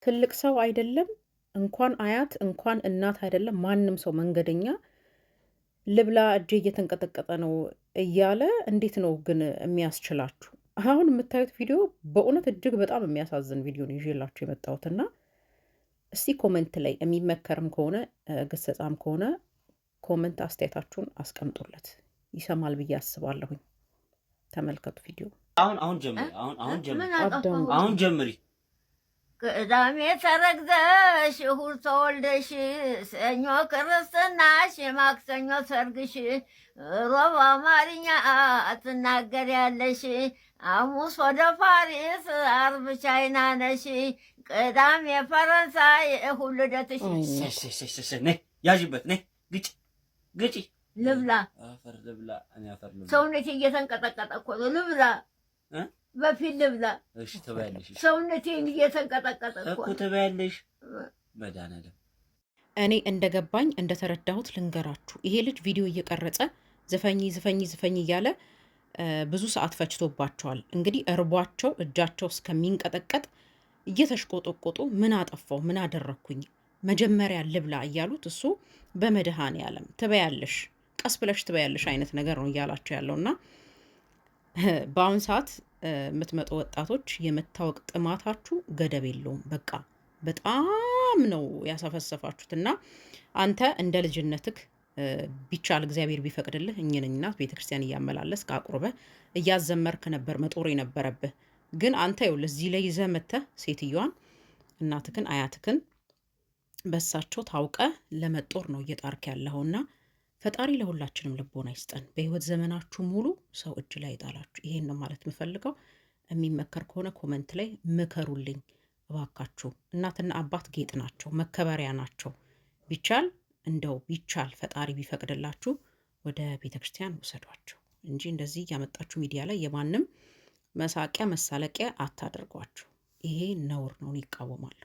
ትልቅ ሰው አይደለም እንኳን አያት እንኳን እናት አይደለም ማንም ሰው መንገደኛ ልብላ እጄ እየተንቀጠቀጠ ነው እያለ እንዴት ነው ግን የሚያስችላችሁ? አሁን የምታዩት ቪዲዮ በእውነት እጅግ በጣም የሚያሳዝን ቪዲዮ ነው ይዤላችሁ የመጣሁትና እስቲ ኮመንት ላይ የሚመከርም ከሆነ ግሰጻም ከሆነ ኮመንት አስተያየታችሁን አስቀምጡለት። ይሰማል ብዬ አስባለሁኝ። ተመልከቱ ቪዲዮ። አሁን ጀምሪ። ቅዳሜ ተረግዘሽ እሑድ ተወልደሽ ሰኞ ክርስትናሽ ማክሰኞ ሰርግሽ ሮብ አማርኛ ትናገሪያለሽ ሐሙስ ወደ ፓሪስ አርብ ቻይና ነሽ ቅዳሜ ፈረንሳይ እሑድ ልደትሽ። ያዥበት ነይ ግጪ ልብላ ሰውነቴ እየተንቀጠቀጠ እኮ ነው። ልብላ በፊት ልብላ። እሺ ትበያለሽ። ሰውነቴን እየተንቀጠቀጠ እኮ ትበያለሽ። መድኃኒዓለም እኔ እንደገባኝ እንደተረዳሁት ልንገራችሁ። ይሄ ልጅ ቪዲዮ እየቀረጸ ዝፈኝ እያለ ብዙ ሰዓት ፈጅቶባቸዋል። እንግዲህ እርቧቸው እጃቸው እስከሚንቀጠቀጥ እየተሽቆጠቆጡ ምን አጠፋው ምን አደረግኩኝ መጀመሪያ ልብላ እያሉት እሱ በመድኃኒዓለም ትበያለሽ ቀስ ብለሽ ትበያለሽ አይነት ነገር ነው እያላቸው ያለውና በአሁን ሰዓት የምትመጡ ወጣቶች የመታወቅ ጥማታችሁ ገደብ የለውም። በቃ በጣም ነው ያሳፈሰፋችሁትና አንተ እንደ ልጅነትክ ቢቻል እግዚአብሔር ቢፈቅድልህ እኝንኝናት ቤተክርስቲያን እያመላለስክ አቁርበህ እያዘመርክ ነበር መጦር የነበረብህ። ግን አንተ ይኸውልህ እዚህ ላይ ይዘህ መተህ ሴትዮዋን እናትክን አያትክን በሳቸው ታውቀ ለመጦር ነው እየጣርክ ያለውና ፈጣሪ ለሁላችንም ልቦና ይስጠን። በህይወት ዘመናችሁ ሙሉ ሰው እጅ ላይ ይጣላችሁ። ይሄን ነው ማለት የምፈልገው። የሚመከር ከሆነ ኮመንት ላይ ምከሩልኝ እባካችሁ። እናትና አባት ጌጥ ናቸው፣ መከበሪያ ናቸው። ቢቻል ፈጣሪ ቢፈቅድላችሁ ወደ ቤተክርስቲያን ውሰዷቸው እንጂ እንደዚህ እያመጣችሁ ሚዲያ ላይ የማንም መሳቂያ መሳለቂያ አታደርጓቸው። ይሄ ነውር ነው፣ ይቃወማሉ።